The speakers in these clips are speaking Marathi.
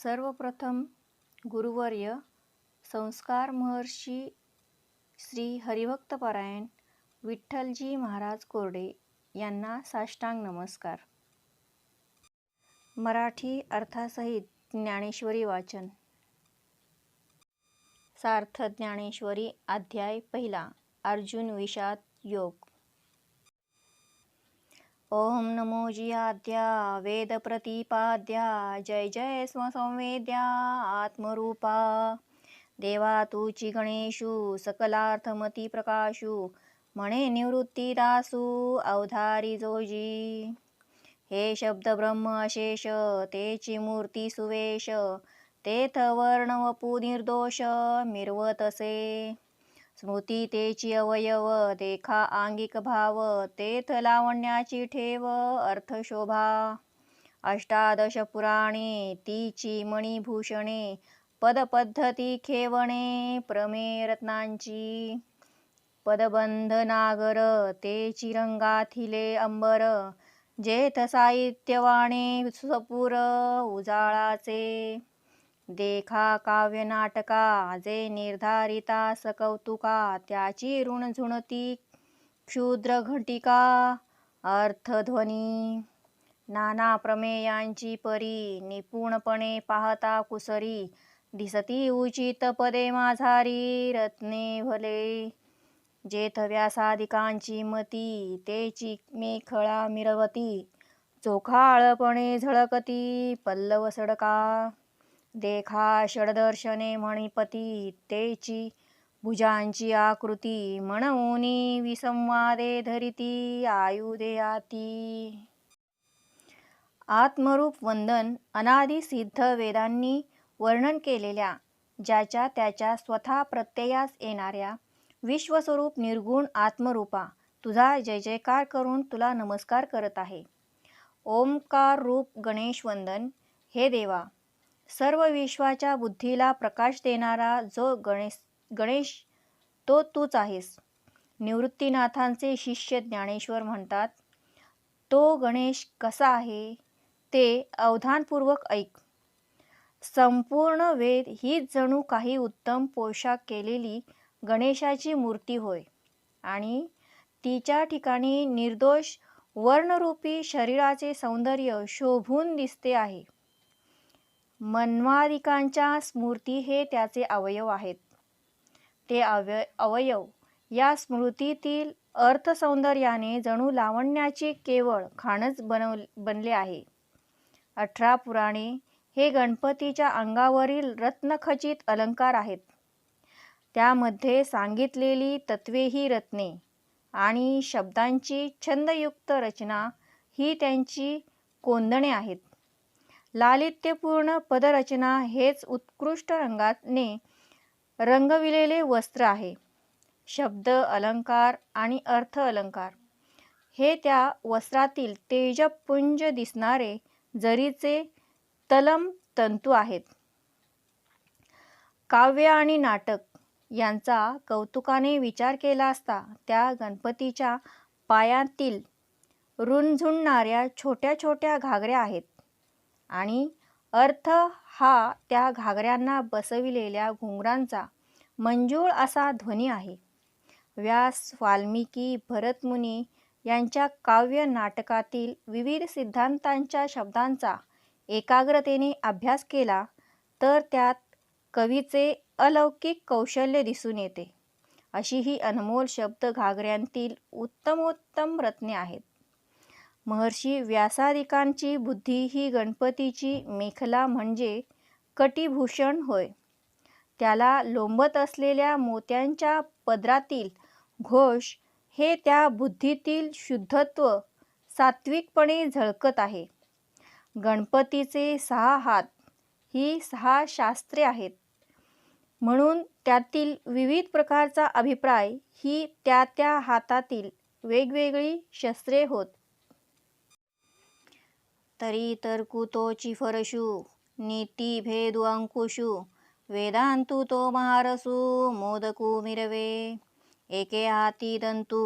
सर्वप्रथम गुरुवर्य संस्कार महर्षी श्री हरिभक्तपरायण विठ्ठलजी महाराज कोरडे यांना साष्टांग नमस्कार. मराठी अर्थासहित ज्ञानेश्वरी वाचन. सार्थ ज्ञानेश्वरी अध्याय पहिला. अर्जुन विषाद योग. ओम नमो जियाद्या वेद प्रतिपाद्या जय जय स्वसंवेद्या आत्मरूपा देवा तुची गणेशु सकलार्थमती प्रकाशु म्हणे निवृत्ती दासू अवधारी जोजी. हे शब्द ब्रह्म अशेष तेची मूर्ती सुवेश तेथ वर्ण वपू निर्दोष मिरवत असे. स्मृती तेची अवयव देखा आंगिक भाव तेथ लावण्याची ठेव अर्थशोभा. अष्टादश पुराणे तीची मणिभूषणे पदपद्धती खेवणे प्रमेय रत्नांची. पदबंध नागर तेची रंगाथिले अंबर जेथ साहित्यवाणे सपूर उजाळाचे. देखा काव्य नाटका जे निर्धारिता सकौतुका त्याची ऋणझुणती क्षुद्र घटिका अर्थध्वनी. नाना प्रमेयांची परी निपुणपणे पाहता कुसरी दिसती उचित पदे माझारी रत्ने भले. जेथ व्यासादिकांची मती तेची मेखळा मिरवती चोखाळपणे झळकती पल्लव सडका. देखा षडदर्शने मणिपती तेची भुजांची आकृती म्हणूनी विसंवादे धरिती आयुधे हाती. आत्मरूप वंदन अनादि सिद्ध वेदांनी वर्णन केलेल्या ज्याच्या त्याच्या स्वतः प्रत्ययास येणाऱ्या विश्वस्वरूप निर्गुण आत्मरूपा तुझा जय जयकार करून तुला नमस्कार करत आहे. ओमकार रूप गणेश वंदन. हे देवा, सर्व विश्वाच्या बुद्धीला प्रकाश देणारा जो गणेश तो तूच आहेस. निवृत्तीनाथांचे शिष्य ज्ञानेश्वर म्हणतात, तो गणेश कसा आहे ते अवधानपूर्वक ऐक. संपूर्ण वेद हीच जणू काही उत्तम पोशाख केलेली गणेशाची मूर्ती होय आणि तिच्या ठिकाणी निर्दोष वर्णरूपी शरीराचे सौंदर्य शोभून दिसते आहे. मन्वादिकांच्या स्मृती हे त्याचे अवयव आहेत. ते अवयव या स्मृतीतील अर्थसौंदर्याने जणू लावण्याची केवळ खाणच बनले आहे. 18 पुराणे हे गणपतीच्या अंगावरील रत्नखचित अलंकार आहेत. त्यामध्ये सांगितलेली तत्वे ही रत्ने आणि शब्दांची छंदयुक्त रचना ही त्यांची कोंदणे आहेत. लालित्यपूर्ण पदरचना हेच उत्कृष्ट रंगाने रंगविलेले वस्त्र आहे. शब्द अलंकार आणि अर्थ अलंकार हे त्या वस्त्रातील तेजपुंज दिसणारे जरीचे तलम तंतू आहेत. काव्य आणि नाटक यांचा कौतुकाने विचार केला असता त्या गणपतीच्या पायातील रुंझुणणाऱ्या छोट्या छोट्या घागऱ्या आहेत आणि अर्थ हा त्या घागऱ्यांना बसविलेल्या घुंगरांचा मंजूळ असा ध्वनी आहे. व्यास, वाल्मिकी, भरतमुनी यांच्या काव्य नाटकातील विविध सिद्धांतांच्या शब्दांचा एकाग्रतेने अभ्यास केला तर त्यात कवीचे अलौकिक कौशल्य दिसून येते. अशी ही अनमोल शब्द घागऱ्यांतील उत्तमोत्तम रत्ने आहेत. महर्षी व्यासादिकांची बुद्धी ही गणपतीची मेखला म्हणजे कटिभूषण होय. त्याला लोंबत असलेल्या मोत्यांच्या पदरातील घोष हे त्या बुद्धीतील शुद्धत्व सात्विकपणे झळकत आहे. गणपतीचे 6 हात ही 6 शास्त्रे आहेत म्हणून त्यातील विविध प्रकारचा अभिप्राय ही त्या त्या हातातील वेगवेगळी शस्त्रे होत. तरी तर्कु तोची फरशु नीती भेदु अंकुशु वेदांतु तो महारसु मोदकु मिरवे. एके हाती दंतु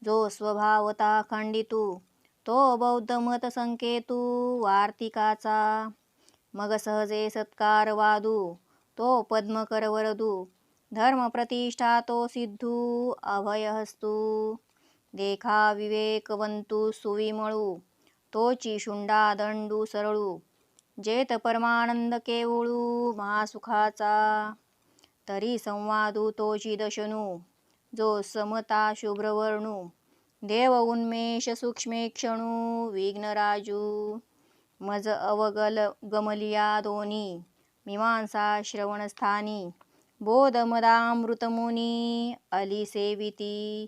जो स्वभावता खंडितू तो बौद्ध मत संकेतू वार्तिकाचा. मग सहजे सत्कार वादू, तो पद्मकर वरदू, धर्म प्रतिष्ठा तो सिद्धू, अभयहस्तू, देखा विवेकवंतू सुविमळू, तोची शुंडा दंडू सरळू, जेत परमानंद केवळू महासुखाचा, तरी संवादू तोची दशनू, जो समता शुभ्रवर्णू, देव उन्मेष सूक्ष्मेक्षणू, विघ्नराजू, मज अवगल गमलिया दोनी, मीमांसा श्रवणस्थानी, बोधमदामृतमुनी, अली सेविती,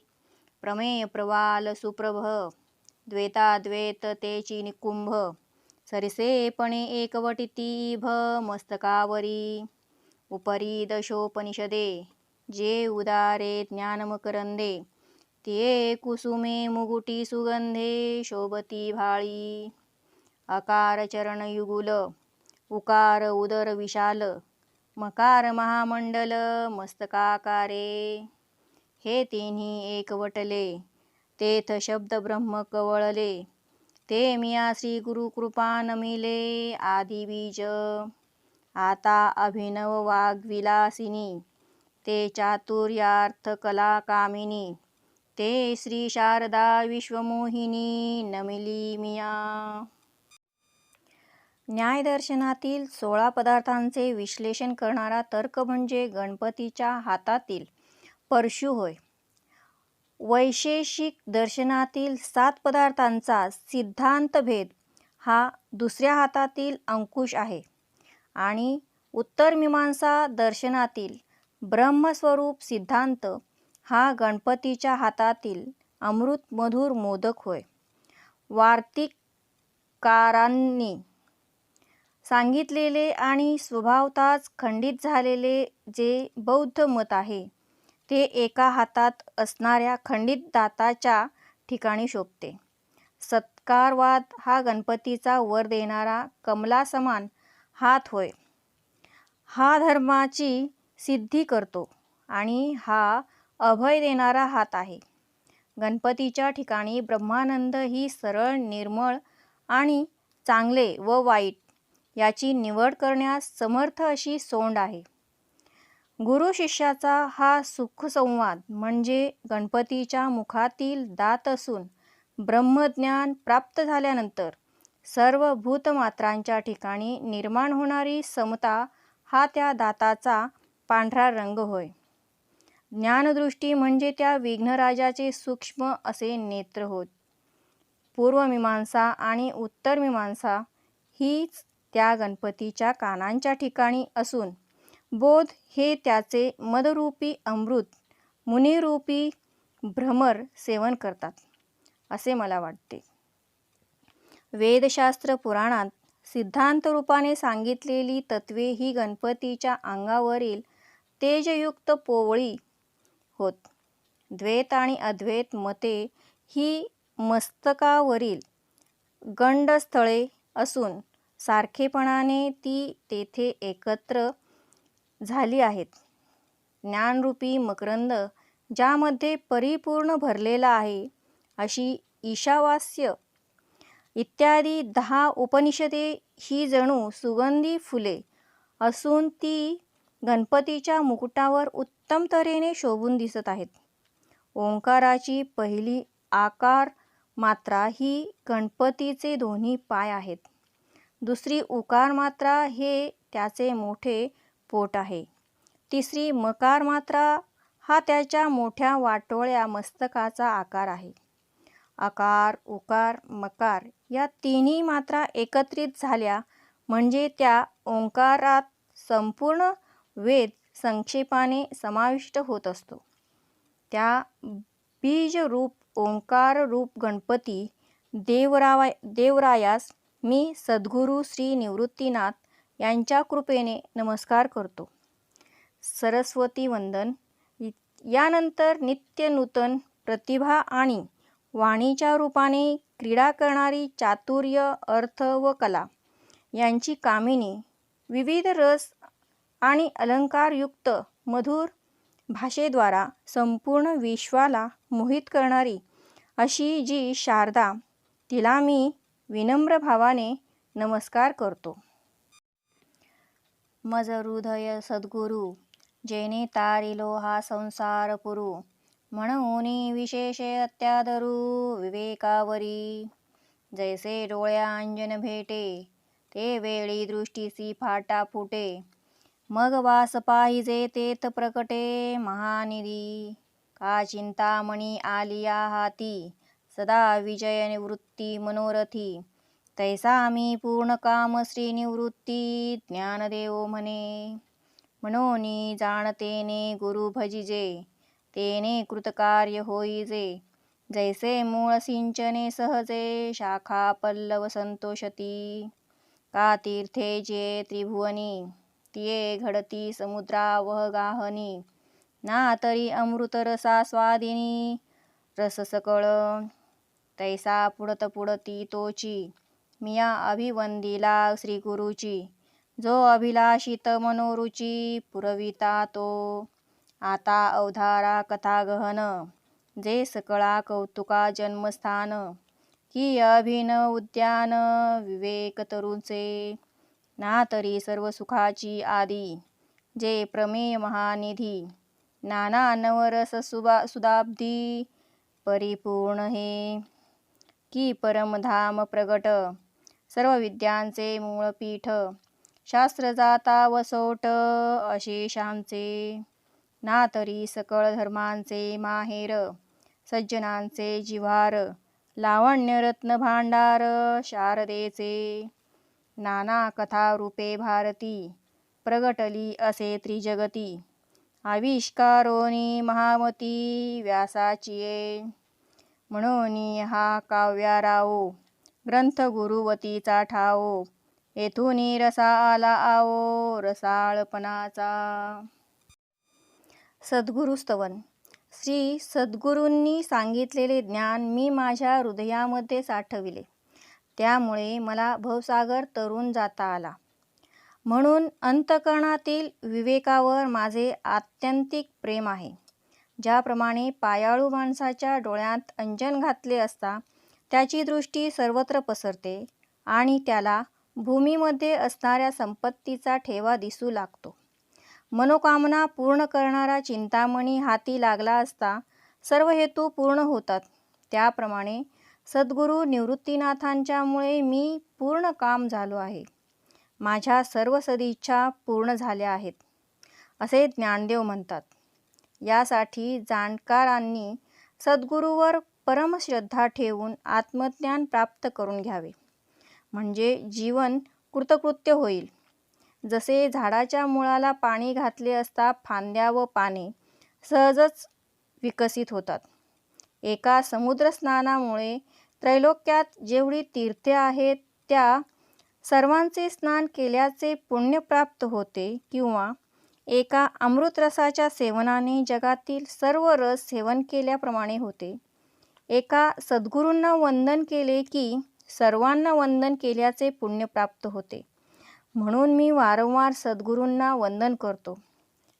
प्रमेय प्रवाल सुप्रभ, द्वैताद्वैत तेची निकुंभ, सरिसेपणे एकवटितीभ मस्तकावरी, उपरी दशोपनिषदे, जे उदारे ज्ञानमकरंदे, तिये कुसुमे मुगुटी सुगंधे, शोभती भाळी, अकार चरणयुगुल, उकार उदर विशाल, मकार महामंडल मस्तकाकारे, हे तिन्ही एकवटले, तेथ शब्द ब्रह्म कवळले, ते मिया श्री गुरु कृपा नमिले, आदि बीज, आता अभिनव वाग्विलासिनी, ते चातुर्यार्थ कला कामिनी, ते श्री शारदा विश्वमोहिनी, नमिली मिया. न्यायदर्शनातील 16 पदार्थांचे विश्लेषण करणारा तर्क म्हणजे गणपतीच्या हातातील परशु होय. वैशेषिक दर्शनातील 7 पदार्थांचा सिद्धांत भेद हा दुसऱ्या हातातील अंकुश आहे आणि उत्तरमीमांसा दर्शनातील ब्रह्मस्वरूप सिद्धांत हा गणपतीच्या हातातील अमृत मधुर मोदक होय. वार्तिकारांनी सांगितलेले आणि स्वभावताच खंडित झालेले जे बौद्ध मत आहे ते एका हातात असणाऱ्या खंडित दाताच्या ठिकाणी शोभते. सत्कारवाद हा गणपतीचा वर देणारा कमलासमान हात होय. हा धर्माची सिद्धी करतो आणि हा अभय देणारा हात आहे. गणपतीच्या ठिकाणी ब्रह्मानंद ही सरळ, निर्मळ आणि चांगले व वाईट याची निवड करण्यास समर्थ अशी सोंड आहे. गुरु शिष्याचा हा सुखसंवाद म्हणजे गणपतीच्या मुखातील दात असून ब्रह्मज्ञान प्राप्त झाल्यानंतर सर्व भूतमात्रांच्या ठिकाणी निर्माण होणारी समता हा त्या दाताचा पांढरा रंग होय. ज्ञानदृष्टी म्हणजे त्या विघ्नराजाचे सूक्ष्म असे नेत्र होत. पूर्वमीमांसा आणि उत्तरमीमांसा हीच त्या गणपतीच्या कानांच्या ठिकाणी असून बोध हे त्याचे मदरूपी अमृत, मुनिरूपी भ्रमर सेवन करतात असे मला वाटते. वेदशास्त्र पुराणात सिद्धांत रूपाने सांगितलेली तत्वे ही गणपतीच्या अंगावरील तेजयुक्त पोवळी होत. द्वैत आणि अद्वैत मते ही मस्तकावरील गंडस्थळे असून सारखेपणाने ती तेथे एकत्र झाली आहेत. ज्ञानरूपी मकरंद ज्यामध्ये परिपूर्ण भरलेला आहे अशी ईशावास्य इत्यादी 10 उपनिषदे ही जणू सुगंधी फुले असून ती गणपतीच्या मुकुटावर उत्तम तऱ्हेने शोभून दिसत आहेत. ओंकाराची पहिली आकार मात्रा ही गणपतीचे दोन्ही पाय आहेत. दुसरी उकार मात्रा हे त्याचे मोठे पोट आहे. तिसरी मकार मात्रा हा त्याच्या मोठ्या वाटोळ्या मस्तकाचा आकार आहे. अकार, उकार, मकार या तिन्ही मात्रा एकत्रित झाल्या म्हणजे त्या ओंकारात संपूर्ण वेद संक्षेपाने समाविष्ट होत असतो. त्या बीजरूप ओंकाररूप गणपती देवरायास मी सद्गुरू श्री निवृत्तीनाथ यांच्या कृपेने नमस्कार करतो. सरस्वती वंदन. यानंतर नित्य नूतन प्रतिभा आणि वाणीच्या रूपाने क्रीडा करणारी चातुर्य, अर्थ व कला यांची कामिनी, विविध रस आणि अलंकारयुक्त मधुर भाषेद्वारा संपूर्ण विश्वाला मोहित करणारी अशी जी शारदा, तिला मी विनम्र भावाने नमस्कार करतो. मज हृदय सद्गुरु, जेने तारिलो हा संसार पुरू. म्हणून विशेषे अत्यादरू विवेकावरी. जैसे डोळ्या अंजन भेटे, ते वेळी दृष्टीसी फाटा फुटे. मग वास पाहिजे तेथ प्रकटे महानिधी. का चिंतामणी आलिया हाती, सदा विजय निवृत्ती मनोरथी. तैसा मी पूर्ण काम श्री निवृत्ती, ज्ञानदेव म्हणे. म्हणून जाणतेने गुरु भजिजे, तेने कृतकार्य होईजे. जैसे मूळ सिंचने सहजे, शाखा पल्लव संतोषती. का तीर्थे जे त्रिभुवनी, तिये घडती समुद्रावह गाहनी. ना तरी अमृत रसा स्वादिनी, रस सकळ. तैसा पुढत पुढती तोची, मिया अभिवंदिला श्री गुरुची. जो अभिलाषित मनोरुची, पुरविता तो. आता अवधारा कथा गहन, जे सकळा कौतुका जन्मस्थान. की अभिनव उद्यान विवेक तरुचे, ना तरी सर्व सुखाची आदी. जे प्रमेय महानिधी, नाना नवरस सुदाब्दी. परिपूर्ण हे, की परमधाम प्रगट. सर्व विद्यांचे मूळ पीठ, शास्त्र जाता वसोट अशेषांचे. ना तरी सकळ धर्मांचे माहेर, सज्जनांचे जिव्हार. लावण्य रत्न भांडार शारदेचे. नाना कथा रूपे भारती, प्रगटली असे त्रिजगती. आविष्कारोनी महामती व्यासाचिये. म्हणून हा काव्याराओ, ग्रंथ गुरुवतीचा ठाओ. येथून रसा आला आओ, रसाळपणाचा. सद्गुरुस्तवन. श्री सद्गुरूंनी सांगितलेले ज्ञान मी माझ्या हृदयामध्ये साठविले. त्यामुळे मला भवसागर तरून जाता आला. म्हणून अंतःकरणातील विवेकावर माझे आत्यंतिक प्रेम आहे. ज्याप्रमाणे पायाळू माणसाच्या डोळ्यात अंजन घातले असता त्याची दृष्टी सर्वत्र पसरते आणि त्याला भूमीमध्ये असणाऱ्या संपत्तीचा ठेवा दिसू लागतो. मनोकामना पूर्ण करणारा चिंतामणी हाती लागला असता सर्व हेतू पूर्ण होतात. त्याप्रमाणे सद्गुरू निवृत्तीनाथांच्यामुळे मी पूर्ण काम झालो आहे. माझ्या सर्व सदिच्छा पूर्ण झाल्या आहेत, असे ज्ञानदेव म्हणतात. यासाठी जाणकारांनी सद्गुरूवर परमश्रद्धा ठेवून आत्मज्ञान प्राप्त करून घ्यावे, म्हणजे जीवन कृतकृत्य होईल. जसे झाडाच्या मुळाला पाणी घातले असता फांद्या व पाने सहजच विकसित होतात. एका समुद्रस्नानामुळे त्रैलोक्यात जेवढी तीर्थे आहेत त्या सर्वांचे स्नान केल्याचे पुण्य प्राप्त होते, किंवा एका अमृतरसाच्या सेवनाने जगातील सर्व रस सेवन केल्याप्रमाणे होते. एका सद्गुरूंना वंदन केले की सर्वांना वंदन केल्याचे पुण्य प्राप्त होते. म्हणून मी वारंवार सद्गुरूंना वंदन करतो,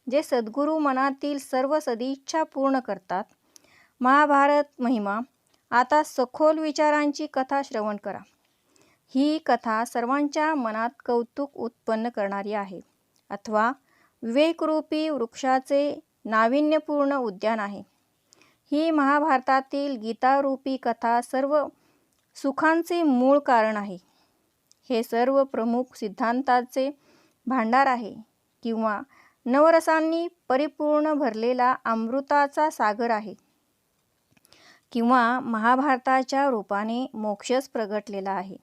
जे सद्गुरू मनातील सर्व सदिच्छा पूर्ण करतात. महाभारत महिमा. आता सखोल विचारांची कथा श्रवण करा. ही कथा सर्वांच्या मनात कौतुक उत्पन्न करणारी आहे, अथवा विवेकरूपी वृक्षाचे नाविन्यपूर्ण उद्यान आहे. ही महाभारतातील गीतारूपी कथा सर्व सुखांचे मूळ कारण आहे. हे सर्व प्रमुख सिद्धांताचे भांडार आहे, किंवा नवरसांनी परिपूर्ण भरलेला अमृताचा सागर आहे, किंवा महाभारताच्या रूपाने मोक्षच प्रगटलेला आहे.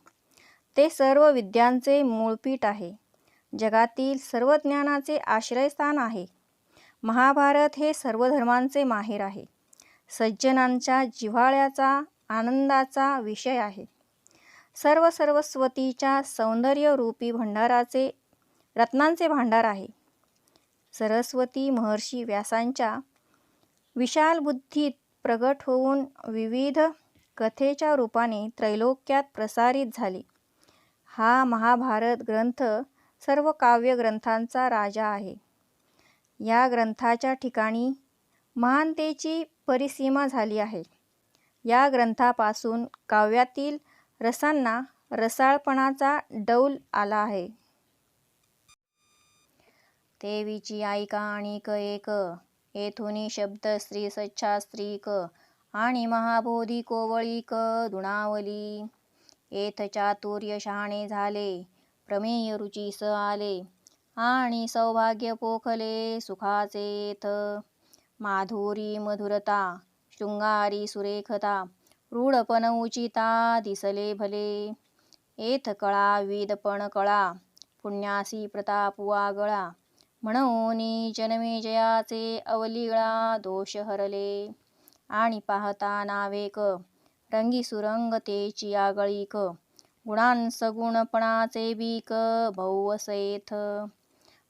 ते सर्व विद्यांचे मूळपीठ आहे, जगातील सर्व ज्ञानाचे आश्रयस्थान आहे. महाभारत हे सर्व धर्मांचे माहेर आहे, सज्जनांच्या जिव्हाळ्याचा आनंदाचा विषय आहे. सर्व सरस्वतीच्या सौंदर्यरूपी भंडाराचे रत्नांचे भांडार आहे. सरस्वती महर्षी व्यासांच्या विशाल बुद्धीत प्रगट होऊन विविध कथेच्या रूपाने त्रैलोक्यात प्रसारित झाली. हा महाभारत ग्रंथ सर्व काव्यग्रंथांचा राजा आहे. या ग्रंथाच्या ठिकाणी महानतेची परिसीमा झाली आहे. या ग्रंथापासून काव्यातील रसांना रसाळपणाचा डौल आला आहे. तेवीची ऐका आणिक एक, येथुनी शब्द स्त्री सच्छास्त्रीक, आणि महाबोधी कोवळीक दुणावली. येथ चातुर्य शहाणे झाले, प्रमेय रुचीस आले, आणि सौभाग्य पोखले सुखाचे येथ. माधुरी मधुरता, शृंगारी सुरेखता, रूढपण उचिता दिसले भले. येथ कळा विदपण कळा, पुण्यासी प्रताप वागळा, म्हणून जनमेजयाचे अवलिगळा दोष हरले. आणि पाहता नावेक, रंगी सुरंग तेची आगळीक, गुणांसगुणपणाचे बीक भौवस येथ.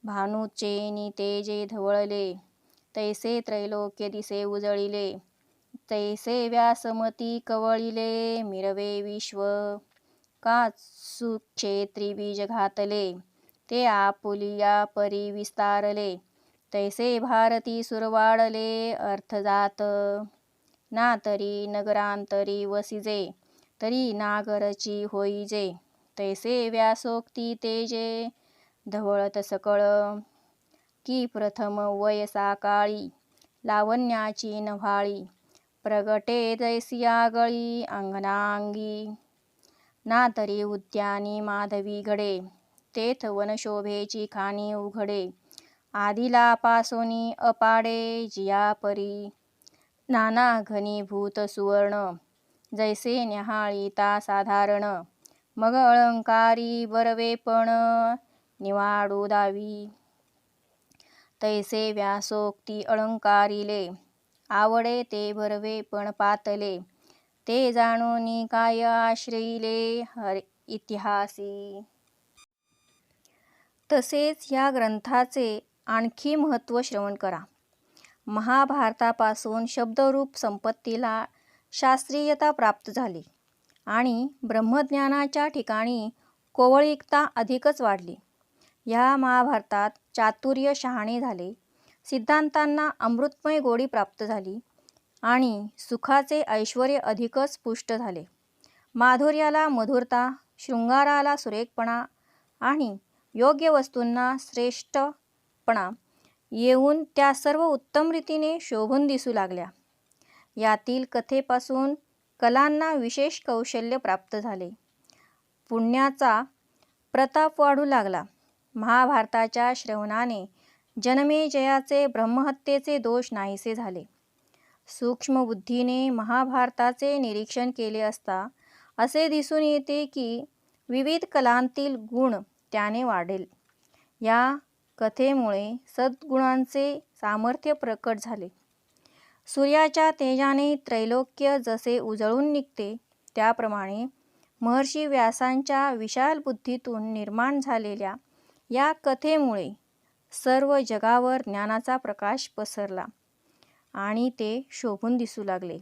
भानुचेनी तेजे धवळले, तैसे त्रैलोक्य दिसे उजळिले, तैसे व्यासमती कवळिले मिरवे विश्व. का सुक्षेत्री बीज घातले, ते आपुलिया परी विस्तारले, तैसे भारती सुरवाडले अर्थजात. ना तरी नगरांतरी वसिजे, तरी नागरची होईजे, तैसे व्यासोक्ती तेजे धवळत सकळ. की प्रथम वयसा काळी, लावण्याची नव्हाळी, प्रगटे जैसी आगळी अंगणांगी. ना तरी उद्यानी माधवी घडे, तेथ वनशोभेची खाणी उघडे, आदिला पासोनी अपाडे जियापरी. नाना घनीभूत सुवर्ण, जैसे न्याहाळीता साधारण, मग अलंकारी बरवेपण निवाडू दावी. तैसे व्यासोक्ती अलंकारिले, आवडे ते बरवेपण पातले, ते जाणूनी काय आश्रयिले इतिहासी. तसेच या ग्रंथाचे आणखी महत्त्व श्रवण करा. महाभारतापासून शब्दरूप संपत्तीला शास्त्रीयता प्राप्त झाली आणि ब्रह्मज्ञानाच्या ठिकाणी कोवळीकता अधिकच वाढली. ह्या महाभारतात चातुर्य शहाणे झाले, सिद्धांतांना अमृतमय गोडी प्राप्त झाली आणि सुखाचे ऐश्वर्य अधिकच पुष्ट झाले. माधुर्याला मधुरता, शृंगाराला सुरेखपणा आणि योग्य वस्तूंना श्रेष्ठपणा येऊन त्या सर्व उत्तम रीतीने शोभून दिसू लागल्या. यातील कथेपासून कलांना विशेष कौशल्य प्राप्त झाले. पुण्याचा प्रताप वाढू लागला. महाभारताच्या श्रवणाने जनमेजयाचे ब्रह्महत्येचे दोष नाहीसे झाले. सूक्ष्म बुद्धीने महाभारताचे निरीक्षण केले असता असे दिसून येते की विविध कलांतील गुण त्याने वाढेल. या कथेमुळे सद्गुणांचे सामर्थ्य प्रकट झाले. सूर्याच्या तेजाने त्रैलोक्य जसे उजळून निघते, त्याप्रमाणे महर्षी व्यासांच्या विशाल बुद्धीतून निर्माण झालेल्या या कथेमुळे सर्व जगावर ज्ञानाचा प्रकाश पसरला आणि ते शोभून दिसू लागले.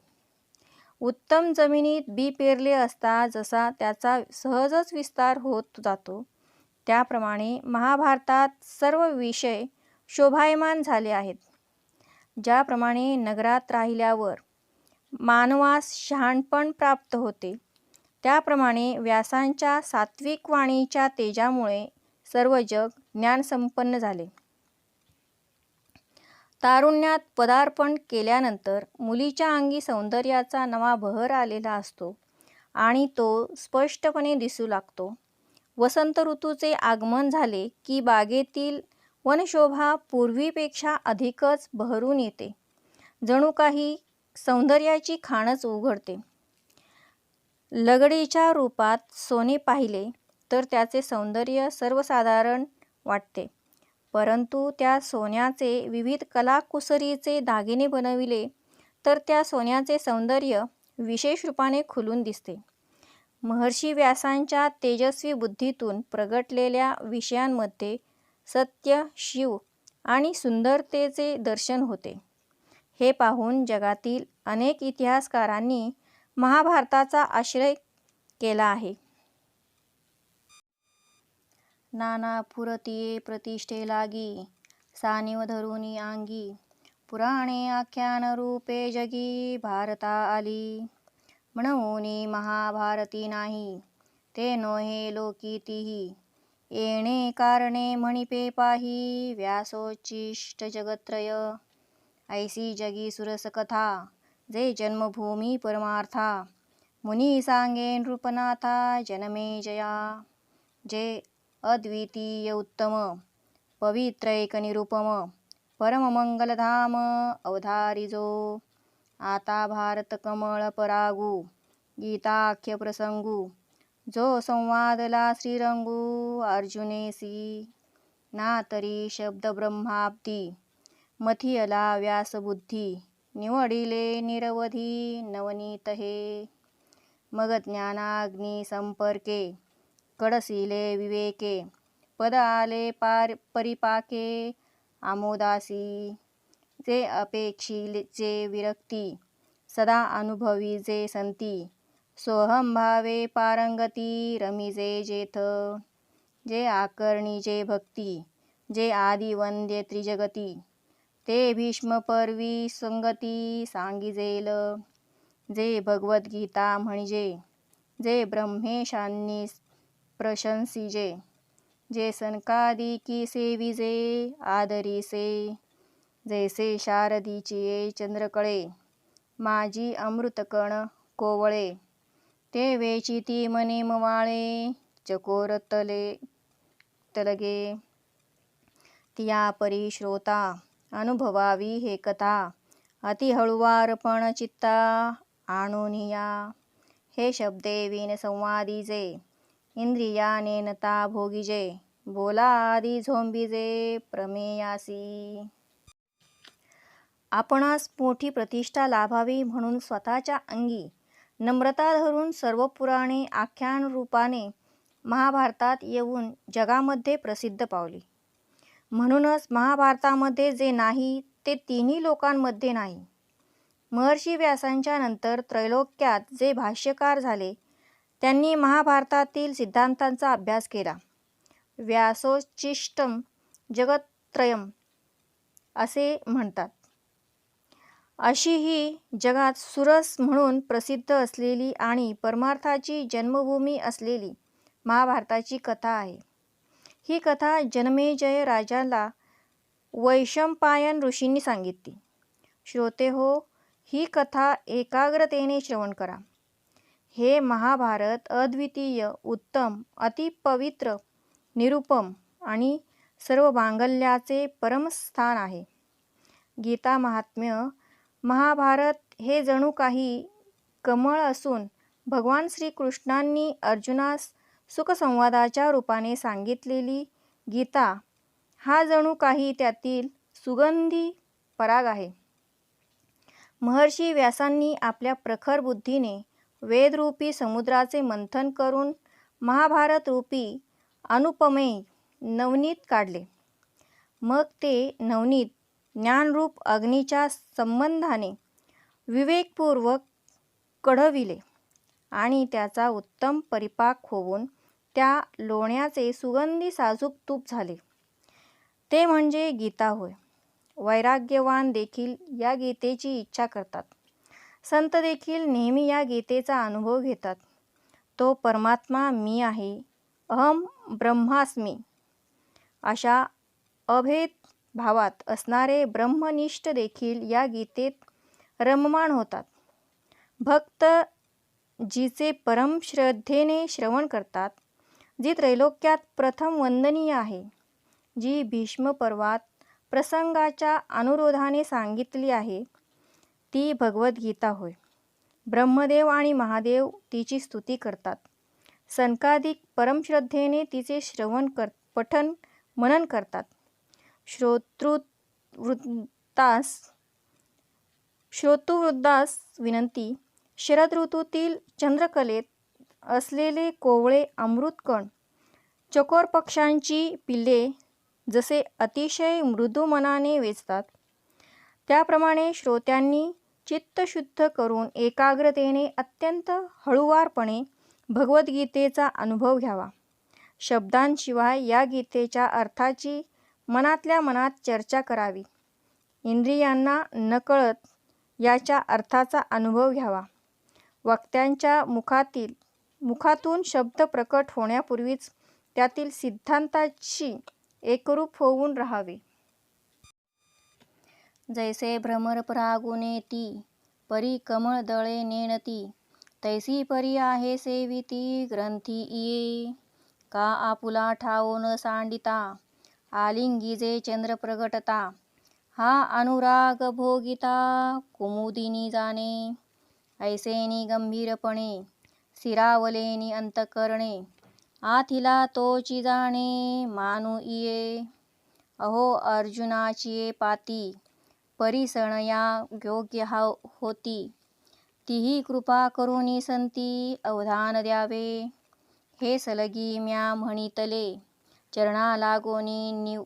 उत्तम जमिनीत बी पेरले असता जसा त्याचा सहजच विस्तार होत जातो, त्याप्रमाणे महाभारतात सर्व विषय शोभायमान झाले आहेत. ज्याप्रमाणे नगरात राहिल्यावर मानवास शहाणपण प्राप्त होते, त्याप्रमाणे व्यासांच्या सात्विक वाणीच्या तेजामुळे सर्व जग ज्ञानसंपन्न झाले. तारुण्यात पदार्पण केल्यानंतर मुलीच्या अंगी सौंदर्याचा नवा बहर आलेला असतो आणि तो स्पष्टपणे दिसू लागतो. वसंत ऋतूचे आगमन झाले की बागेतील वनशोभा पूर्वीपेक्षा अधिकच बहरून येते. जणू काही सौंदर्याची खाणच उघडते. लगडीच्या रूपात सोने पाहिले तर त्याचे सौंदर्य सर्वसाधारण वाटते, परंतु त्या सोन्याचे विविध कलाकुसरीचे दागिने बनविले तर त्या सोन्याचे सौंदर्य विशेष रूपाने खुलून दिसते. महर्षी व्यासांच्या तेजस्वी बुद्धीतून प्रगटलेल्या विषयांमध्ये सत्य, शिव आणि सुंदरतेचे दर्शन होते. हे पाहून जगातील अनेक इतिहासकारांनी महाभारताचा आश्रय केला आहे. नाना फुरतिये प्रतिष्ठे लागी, सानिव धरुनी अंगी, पुराणे आख्यान रूपे जगी भारता आली. म्हणून महाभारती नाही, ते नोहे लोकी तीही, येणे कारणे म्हणिपे पाही व्यासोच्चिष्ट जगत्रय ऐसी जगी सुरस कथा जे जन्मभूमी परमार्था मुनी सांगे नृपनाथा जनमे जया जे अद्वितीय उत्तम पवित्रैक निरुपम परममंगलधाम अवधारिजो आता भारत कमळ परागू गीताख्य प्रसंगू जो संवादला श्रीरंगू अर्जुनेसी ना तरी शब्द ब्रह्माब्दी मथियला व्यासबुद्धी निवडिले निरवधी नवनीत हे मग ज्ञानाग्नी संपर्के कडसिले विवेके पद आले परिपाके आमोदासी जे अपेक्षिले विरक्ती सदा अनुभवी जे संती सोहम भावे पारंगती रमिजे जेथ जे आकर्णी जे भक्ती जे आदि वंद्य त्रिजगती ते भीष्म पर्वी संगती सांगिजेल जे भगवद्गीता म्हणजे जे ब्रह्मेशांनी प्रशंसिजे जे सनकादिकी सेविजे आदरीसे जैसे शारदीचिये चंद्रकळे माझी अमृतकण कोवळे ते वेचिती मने मवाळे चकोर तलगे तिया परी श्रोता अनुभवावी हे कथा अति हळुवारपण चित्ता आणूनिया हे शब्दे विन संवादीजे इंद्रियाने नता भोगीजे बोला आदी झोंबीजे प्रमेयासी आपणास मोठी प्रतिष्ठा लाभावी म्हणून स्वतःच्या अंगी नम्रता धरून सर्व पुराणे आख्यान रूपाने महाभारतात येऊन जगामध्ये प्रसिद्ध पावली. म्हणूनच महाभारतामध्ये जे नाही ते तिन्ही लोकांमध्ये नाही. महर्षी व्यासांच्या नंतर त्रैलोक्यात जे भाष्यकार झाले त्यांनी महाभारतातील सिद्धांतांचा अभ्यास केला. व्यासोच्चिष्टम जगत्त्रयम असे म्हणतात. अशी ही जगात सुरस म्हणून प्रसिद्ध असलेली आणि परमार्थाची जन्मभूमी असलेली महाभारताची कथा आहे. ही कथा जनमेजय राजाला वैशंपायन ऋषींनी सांगितली. श्रोते हो, ही कथा एकाग्रतेने श्रवण करा. हे महाभारत अद्वितीय, उत्तम, अतिपवित्र, निरुपम आणि सर्व मांगल्याचे परमस्थान आहे. गीता महात्म्य महाभारत हे जणू काही कमळ असून भगवान श्रीकृष्णांनी अर्जुनास सुखसंवादाच्या रूपाने सांगितलेली गीता हा जणू काही त्यातील सुगंधी पराग आहे. महर्षी व्यासांनी आपल्या प्रखर बुद्धीने वेदरूपी समुद्राचे मंथन करून महाभारत रूपी अनुपमेय नवनीत काढले. मग ते नवनीत ज्ञानरूप अग्नीच्या संबंधाने विवेकपूर्वक कढविले आणि त्याचा उत्तम परिपाक होऊन त्या लोण्याचे सुगंधी साजूक तूप झाले. ते म्हणजे गीता होय. वैराग्यवान देखील या गीतेची इच्छा करतात. संत देखील नेहमी या गीतेचा अनुभव घेतात. तो परमात्मा मी आहे, अहम ब्रह्मास्मी अशा अभेद भावात असणारे ब्रह्मनिष्ठ देखील या गीतेत रममाण होतात. भक्त जिचे परम श्रद्धेने श्रवण करतात, जी त्रैलोक्यात प्रथम वंदनीय आहे, जी भीष्म पर्वात प्रसंगाच्या अनुरोधाने सांगितली आहे, ती भगवद्गीता होय. ब्रह्मदेव आणि महादेव तिची स्तुती करतात. सनकादिक परमश्रद्धेने तिचे पठन मनन करतात. श्रोतृवृद्धास विनंती. शरद ऋतूतील चंद्रकलेत असलेले कोवळे अमृतकण चकोर पक्ष्यांची पिल्ले जसे अतिशय मृदू मनाने वेचतात, त्याप्रमाणे श्रोत्यांनी चित्तशुद्ध करून एकाग्रतेने अत्यंत हळुवारपणे भगवद्गीतेचा अनुभव घ्यावा. शब्दांशिवाय या गीतेच्या अर्थाची मनातल्या मनात चर्चा करावी. इंद्रियांना नकळत याच्या अर्थाचा अनुभव घ्यावा. वक्त्यांच्या मुखातून शब्द प्रकट होण्यापूर्वीच त्यातील सिद्धांताशी एकरूप होऊन राहावे. जैसे भ्रमर परागुनेती परी कमळ दळे नेणती, तैसी परी आहे सेविती ग्रंथी इये. का आपुला ठाओ न सांडिता, आलिंगीजे चंद्र प्रगटता. हा अनुराग भोगिता कुमुदिनी जाणे, ऐसेनी गंभीरपणे सिरावलेनी अंतकरणे. आथिला तोची जाणे मानू इये. अहो अर्जुनाचिये पाती, परिसणया योग्य होती. तीही कृपा करुनी संती अवधान द्यावे. हे सलगी म्या म्हणितले, चरणा लागोनी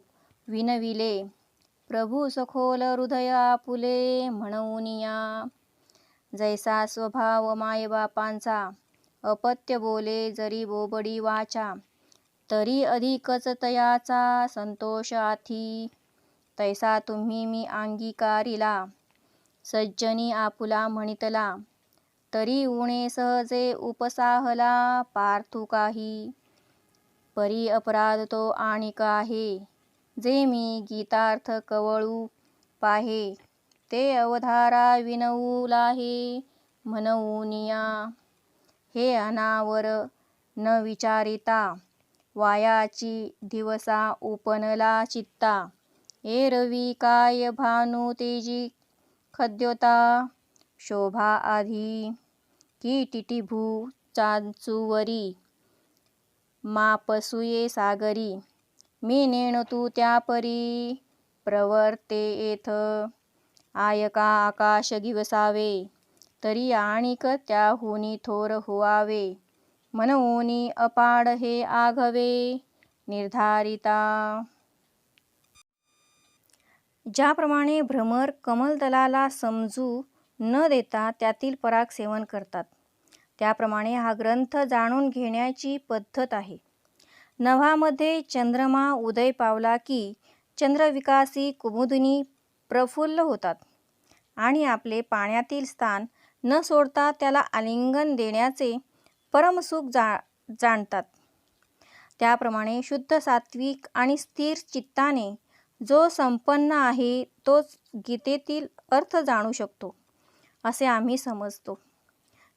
विनविले. प्रभू सखोल हृदय आपुले म्हणूनिया. जैसा स्वभाव मायबापांचा, अपत्य बोले जरी बोबडी वाचा. तरी अधिकच तयाचा संतोष आथी. तैसा तुम्ही मी अंगीकारिला, सज्जनी आपुला म्हणितला. तरी उणे सहजे उपसाहला पार्थू काही. परी अपराध तो आणि काहे, जे मी गीतार्थ कवळू पाहे. ते अवधारा विनवू लाहे म्हणूनिया. हे अनावर न विचारिता, वायाची दिवसा उपनला चित्ता. एरवी काय भानू तेजी खद्योता, शोभा आधी की टिटिभू चांचूवरी. मापसुये सागरी, मी नेणतू त्या परी. प्रवर्ते येथ आयका आकाश गिवसावे, तरी आणिक त्याहुनी थोर हुवावे. म्हणूनी अपाड हे आघवे निर्धारिता. ज्याप्रमाणे भ्रमर कमलदलाला समजू न देता त्यातील पराग सेवन करतात, त्याप्रमाणे हा ग्रंथ जाणून घेण्याची पद्धत आहे. नभामध्ये चंद्रमा उदय पावला की चंद्रविकासी कुमुदिनी प्रफुल्ल होतात आणि आपले पाण्यातील स्थान न सोडता त्याला आलिंगन देण्याचे परमसुख जाणतात. त्याप्रमाणे शुद्ध सात्विक आणि स्थिर चित्ताने जो संपन्न आहे तोच गीतेतील अर्थ जाणू शकतो, असे आम्ही समजतो.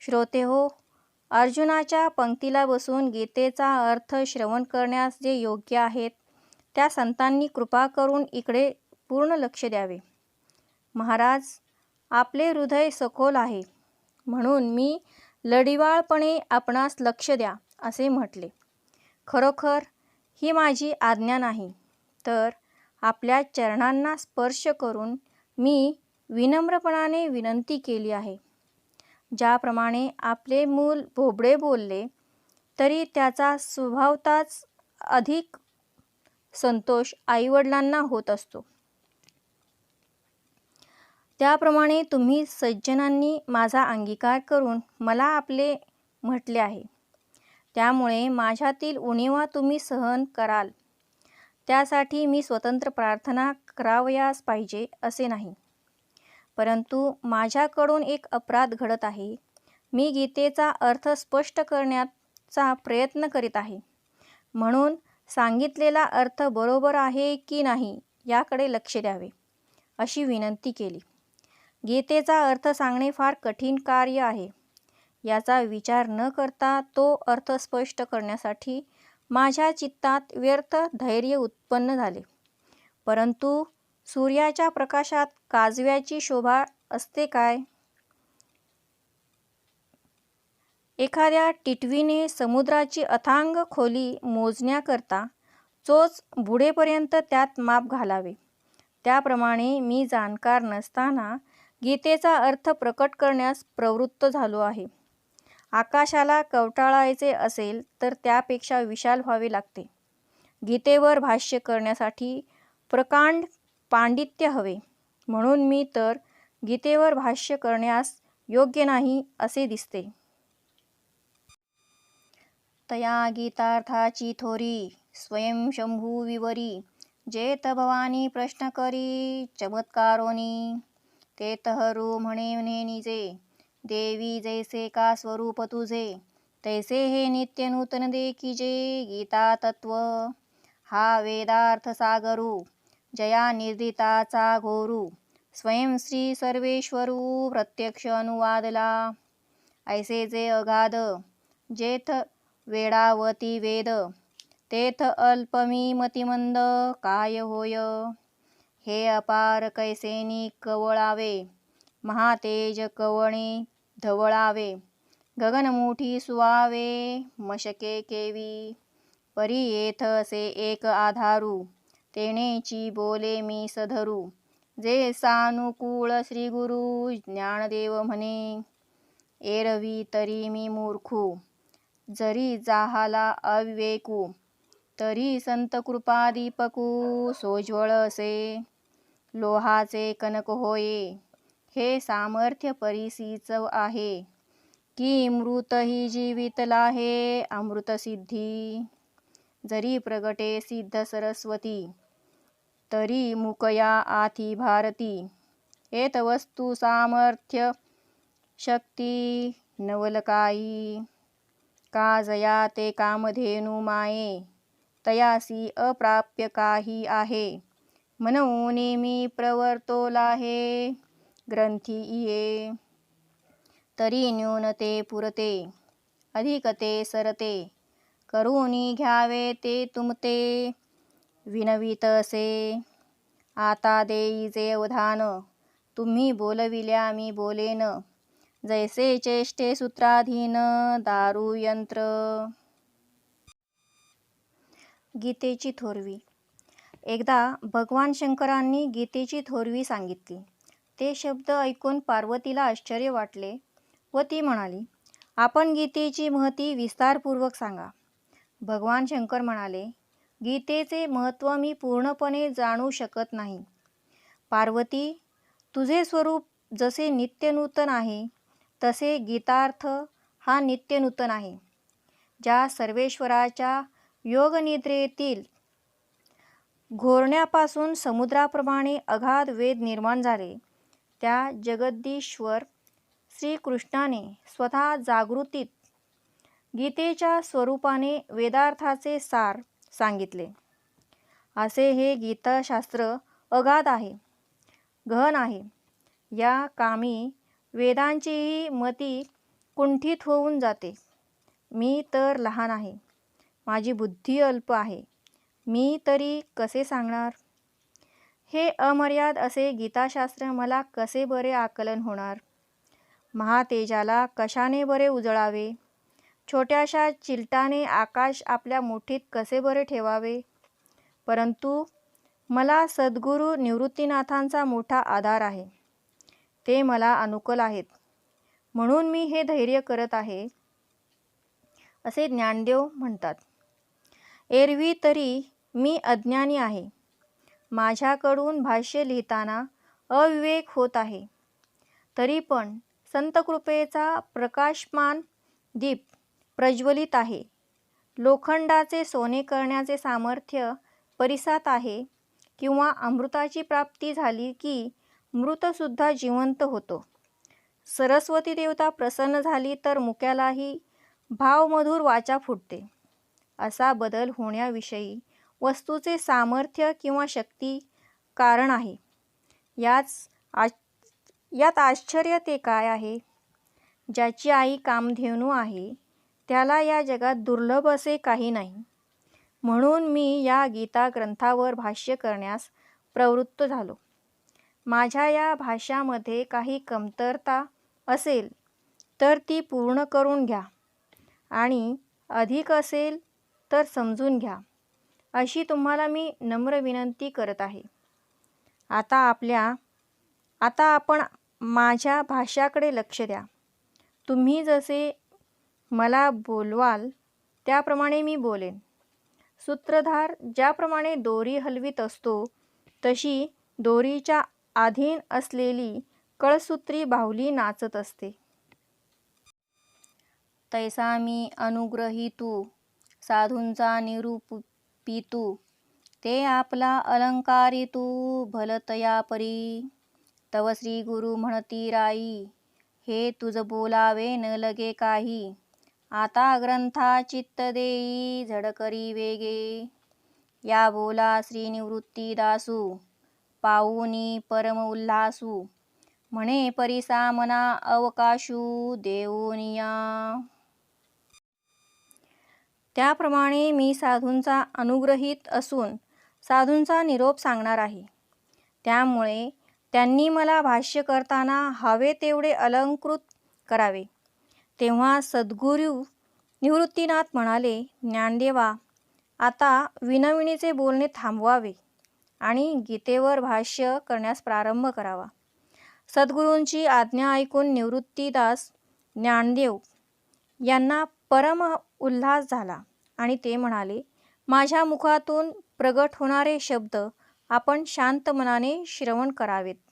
श्रोतेहो, अर्जुनाच्या पंक्तीला बसून गीतेचा अर्थ श्रवण करण्यास जे योग्य आहेत, त्या संतांनी कृपा करून इकडे पूर्ण लक्ष द्यावे. महाराज, आपले हृदय सखोल आहे, म्हणून मी लढिवाळपणे आपणास लक्ष द्या असे म्हटले. खरोखर ही माझी आज्ञा नाही, तर आपल्या चरणांना स्पर्श करून मी विनम्रपणाने विनंती केली आहे. ज्याप्रमाणे आपले मूल बोबडे बोलले, तरी त्याचा स्वभावताच अधिक संतोष आईवडिलांना होत असतो, त्याप्रमाणे तुम्ही सज्जनांनी माझा अंगीकार करून मला आपले म्हटले आहे. त्यामुळे माझ्यातील उणीवा तुम्ही सहन कराल, त्यासाठी मी स्वतंत्र प्रार्थना करावयास पाहिजे असे नाही. परंतु माझ्याकडून एक अपराध घडत आहे. मी गीतेचा अर्थ स्पष्ट करण्याचा प्रयत्न करीत आहे, म्हणून सांगितलेला अर्थ बरोबर आहे की नाही याकडे लक्ष द्यावे अशी विनंती केली. गीतेचा अर्थ सांगणे फार कठीण कार्य आहे. याचा विचार न करता तो अर्थ स्पष्ट करण्यासाठी माझ्या चित्तात व्यर्थ धैर्य उत्पन्न झाले. परंतु सूर्याच्या प्रकाशात काजव्याची शोभा असते काय? एखाद्या टिटवीने समुद्राची अथांग खोली मोजण्याकरता चोच बुडेपर्यंत त्यात माप घालावे. त्याप्रमाणे मी जाणकार नसताना गीतेचा अर्थ प्रकट करण्यास प्रवृत्त झालो आहे. आकाशाला कवटाळायचे असेल तर त्यापेक्षा विशाल व्हावे लागते. गीतेवर भाष्य करण्यासाठी प्रकांड पांडित्य हवे, म्हणून मी तर गीतेवर भाष्य करण्यास योग्य नाही असे दिसते. तया गीतार्थाची थोरी स्वयं शंभू विवरी. जेत भवानी प्रश्न करी चमत्कारोनी. ते तहरू म्हणे निजे, देवी जैसे का स्वरूप तुझे. तैसे हे नित्य नूतन देखिजे गीता तत्व हा वेदार्थ सागरू जया निर्दिताचा घोरू स्वयं श्री सर्वेश्वरू प्रत्यक्ष अनुवादला ऐसे जे अगाध जेथ वेडावती वेद तेथ अल्पमी मतिमंद काय होय हे अपार कैसेनी कवळावे महातेज कवणे धवळावे गगनमुठी सुवावे मशके केवी परी येथ असे एक आधारू तेणेची बोले मी सधरू जे सानुकूळ श्रीगुरु ज्ञानदेव म्हणे एरवी तरी मी मूर्खू जरी जाहाला अविवेकू तरी संत कृपा दीपकू सोज्वळ असे लोहाचे कनक होये हे सामर्थ्य परिसीच आहे की मृतही जीवितला हे अमृत सिद्धी जरी प्रगटे सिद्ध सरस्वती तरी मुकया आती भारती एत वस्तू सामर्थ्य शक्ती नवलकाई का जया ते कामधेनु माये तयासी अप्राप्य काही आहे म्हणून मी प्रवर्तोला हे ग्रंथी इये तरी न्यून ते पुरते अधिक ते सरते करूनी घ्यावे ते तुमते विनवित असे आता देई जे अवधान तुम्ही बोलविल्या मी बोलेन जैसे चेष्टे सूत्राधीन दारू यंत्र गीतेची थोरवी एकदा भगवान शंकरांनी गीतेची थोरवी सांगितली ते शब्द ऐकून पार्वतीला आश्चर्य वाटले व ती म्हणाली आपण गीतेची महती विस्तारपूर्वक सांगा भगवान शंकर म्हणाले गीतेचे महत्त्व मी पूर्णपणे जाणू शकत नाही पार्वती तुझे स्वरूप जसे नित्यनूतन आहे तसे गीतार्थ हा नित्यनूतन आहे ज्या सर्वेश्वराच्या योगनिद्रेतील घोरण्यापासून समुद्राप्रमाणे अगाध वेद निर्माण झाले त्या जगदीश्वर श्रीकृष्णाने स्वतः जागृतीत गीतेच्या स्वरूपाने वेदार्थाचे सार सांगितले असे हे गीताशास्त्र अगाध आहे गहन आहे या कामी वेदांचीही मती कुंठित होऊन जाते मी तर लहान आहे माझी बुद्धी अल्प आहे मी तरी कसे सांगणार हे अमर्याद असे गीताशास्त्र मला कसे बरे आकलन होणार महातेजाला कशाने बरे उजळावे छोट्याशा चिलटाने आकाश आपल्या मुठीत कसे बरे ठेवावे परंतु मला सद्गुरू निवृत्तीनाथांचा मोठा आधार आहे ते मला अनुकूल आहेत म्हणून मी हे धैर्य करत आहे असे ज्ञानदेव म्हणतात एरवी तरी मी अज्ञानी आहे माझ्याकडून भाष्य लिहिताना अविवेक होत आहे तरी पण संतकृपेचा प्रकाशमान दीप प्रज्वलित आहे लोखंडाचे सोने करण्याचे सामर्थ्य परिसात आहे किंवा अमृताची प्राप्ती झाली की मृतसुद्धा जिवंत होतो सरस्वती देवता प्रसन्न झाली तर मुक्यालाही भावमधुर वाचा फुटते असा बदल होण्याविषयी वस्तूचे सामर्थ्य किंवा शक्ती कारण आहे यात आश्चर्य ते काय आहे ज्याची आई कामधेनू आहे त्याला या जगात दुर्लभ असे काही नाही म्हणून मी या गीता ग्रंथावर भाष्य करण्यास प्रवृत्त झालो माझ्या या भाष्यामध्ये काही कमतरता असेल तर ती पूर्ण करून घ्या आणि अधिक असेल तर समजून घ्या अशी तुम्हाला मी नम्र विनंती करत आहे आता आपण माझ्या भाष्याकडे लक्ष द्या तुम्ही जसे मला बोलवाल त्याप्रमाणे मी बोलेन सूत्रधार ज्याप्रमाणे दोरी हलवीत असतो तशी दोरीच्या अधीन असलेली कळसूत्री बाहुली नाचत असते तैसा मी अनुग्रहितू साधूंचा निरूपितू ते आपला अलंकारितू भलतया परी तव श्री गुरु म्हणती राई हे तुझ बोलावे न लगे काही आता ग्रंथा चित्त देई झडकरी वेगे. या बोला श्री निवृत्ती दासू पाऊनी परम उल्हासू. म्हणे परिसा मना अवकाशू देऊनिया. त्याप्रमाणे मी साधूंचा अनुग्रहित असून साधूंचा निरोप सांगणार आहे. त्यामुळे त्यांनी मला भाष्य करताना हवे तेवढे अलंकृत करावे. तेव्हा सद्गुरू निवृत्तीनाथ म्हणाले, ज्ञानदेवा, आता विनविणीचे बोलणे थांबवावे आणि गीतेवर भाष्य करण्यास प्रारंभ करावा. सद्गुरूंची आज्ञा ऐकून निवृत्तीदास ज्ञानदेव यांना परम उल्हास झाला आणि ते म्हणाले, माझ्या मुखातून प्रगट होणारे शब्द आपण शांत मनाने श्रवण करावेत.